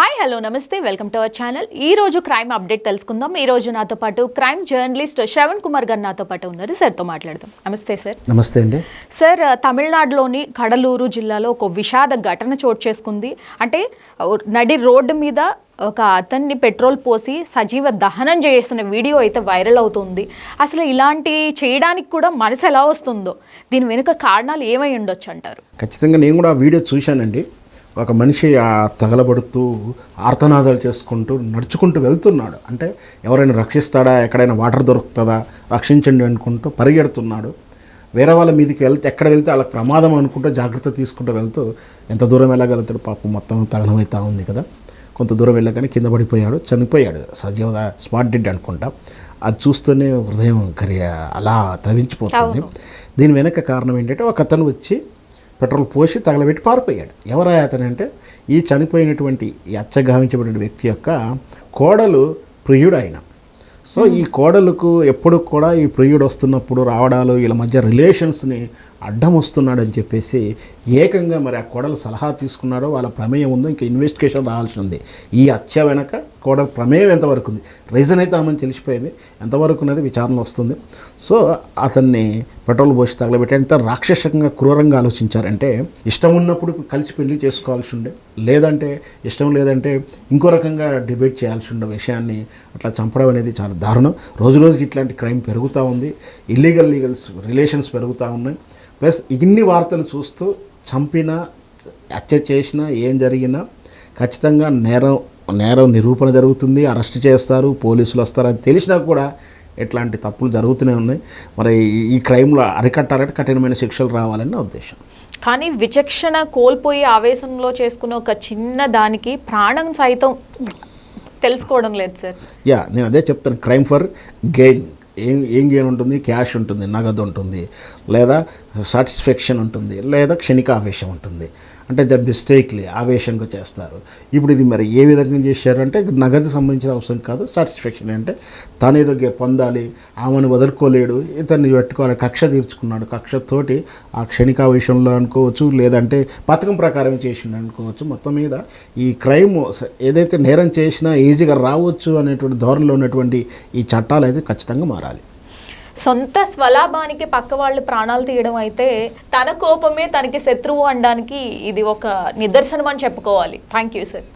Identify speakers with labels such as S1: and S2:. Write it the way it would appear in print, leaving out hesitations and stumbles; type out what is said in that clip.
S1: Hi hello నమస్తే welcome to our channel. ఈ రోజు క్రైమ్ అప్డేట్ తెలుసుకుందాం. ఈ రోజు నాతో పాటు క్రైమ్ జర్నలిస్ట్ శ్రవణ్ కుమార్ గారు నాతో పాటు ఉన్నారు. సార్తో మాట్లాడదాం. నమస్తే సార్.
S2: నమస్తే అండి.
S1: సార్, తమిళనాడులోని కడలూరు జిల్లాలో ఒక విషాద ఘటన చోటు చేసుకుంది. అంటే నడి రోడ్డు మీద ఒక అతన్ని పెట్రోల్ పోసి సజీవ దహనం చేసిన వీడియో అయితే వైరల్ అవుతుంది. అసలు ఇలాంటి చేయడానికి కూడా మనసు ఎలా వస్తుందో, దీని వెనుక కారణాలు ఏమై ఉండొచ్చు అంటారు?
S2: ఖచ్చితంగా నేను కూడా ఆ వీడియో చూశానండి. ఒక మనిషి తగలబడుతూ ఆర్తనాదాలు చేసుకుంటూ నడుచుకుంటూ వెళ్తున్నాడు. అంటే ఎవరైనా రక్షిస్తాడా, ఎక్కడైనా వాటర్ దొరుకుతుందా, రక్షించండి అనుకుంటూ పరిగెడుతున్నాడు. వేరే వాళ్ళ మీదకి ఎక్కడ వెళ్తే వాళ్ళకి ప్రమాదం అనుకుంటూ జాగ్రత్త తీసుకుంటూ వెళ్తూ ఎంత దూరం వెళ్ళగలుగుతాడు పాపం, మొత్తం తగనమవుతూ ఉంది కదా. కొంత దూరం వెళ్ళగానే కింద పడిపోయాడు, చనిపోయాడు. సజీవ స్పాట్ డెడ్ అనుకుంటా. అది చూస్తూనే హృదయం అలా తవించిపోతుంది. దీని వెనక కారణం ఏంటంటే, ఒక అతను వచ్చి పెట్రోల్ పోసి తగలబెట్టి పారిపోయాడు. ఎవరా అతను అంటే, ఈ చనిపోయినటువంటి ఈ అచ్చగావించబడిన వ్యక్తి యొక్క కోడలు ప్రియుడు ఆయన. సో ఈ కోడలకు ఎప్పుడు కూడా ఈ ప్రియుడు వస్తున్నప్పుడు రావడాలు, వీళ్ళ మధ్య రిలేషన్స్ని అడ్డం వస్తున్నాడని చెప్పేసి ఏకంగా మరి ఆ కోడలు సలహా తీసుకున్నాడో, వాళ్ళ ప్రమేయం ఉందో ఇంకా ఇన్వెస్టిగేషన్ రావాల్సి ఉంది. ఈ హత్య వెనక కోడల ప్రమేయం ఎంతవరకు ఉంది, రీజన్ అయితే ఆమెను తెలిసిపోయింది, ఎంతవరకు ఉన్నది విచారణ వస్తుంది. సో అతన్ని పెట్రోల్ పోసి తగలబెట్టి ఎంత రాక్షసంగా క్రూరంగా ఆలోచించారంటే, ఇష్టం ఉన్నప్పుడు కలిసి పెళ్లి చేసుకోవాల్సి ఉండే, లేదంటే ఇష్టం లేదంటే ఇంకో రకంగా డిబేట్ చేయాల్సి ఉండే విషయాన్ని అట్లా చంపడం అనేది చాలా దారుణం. రోజు రోజుకి ఇట్లాంటి క్రైమ్ పెరుగుతూ ఉంది, లీగల్ రిలేషన్స్ పెరుగుతూ ఉన్నాయి. ప్లస్ ఇన్ని వార్తలు చూస్తూ చంపినా హత్య చేసినా ఏం జరిగినా ఖచ్చితంగా నేరం నిరూపణ జరుగుతుంది, అరెస్ట్ చేస్తారు, పోలీసులు వస్తారు. అది తెలిసినా కూడా ఇట్లాంటి తప్పులు జరుగుతూనే ఉన్నాయి. మరి ఈ క్రైమ్లో అరికట్టాలంటే కఠినమైన శిక్షలు రావాలని నా ఉద్దేశం.
S1: కానీ విచక్షణ కోల్పోయి ఆవేశంలో చేసుకున్న ఒక చిన్న దానికి ప్రాణం సైతం తెలుసుకోవడం లేదు సార్.
S2: నేను అదే చెప్తాను. Crime for gain. ఏం గెయిన్ ఉంటుంది? క్యాష్ ఉంటుంది, నగదు ఉంటుంది, లేదా సాటిస్ఫాక్షన్ ఉంటుంది, లేదా క్షణిక ఆవేశం ఉంటుంది. అంటే మిస్టేక్లీ ఆవేశంగా చేస్తారు. ఇప్పుడు ఇది మరి ఏ విధంగా చేశారంటే, నగదు సంబంధించిన అవసరం కాదు, సాటిస్ఫాక్షన్ అంటే తను ఏదో పొందాలి, ఆమెను వదులుకోలేడు, ఇతన్ని పెట్టుకోవాలి, కక్ష తీర్చుకున్నాడు. కక్షతోటి ఆ క్షణికావేశంలో అనుకోవచ్చు, లేదంటే పథకం ప్రకారం చేసిండు అనుకోవచ్చు. మొత్తం మీద ఈ క్రైమ్ ఏదైతే నేరం చేసినా ఈజీగా రావచ్చు అనేటువంటి ధోరణిలో ఉన్నటువంటి ఈ చట్టాలు అయితే ఖచ్చితంగా మారాలి.
S1: సొంత స్వలాభానికి పక్క వాళ్ళు ప్రాణాలు తీయడం అయితే, తన కోపమే తనకి శత్రువు అనడానికి ఇది ఒక నిదర్శనం అని చెప్పుకోవాలి. Thank you sir.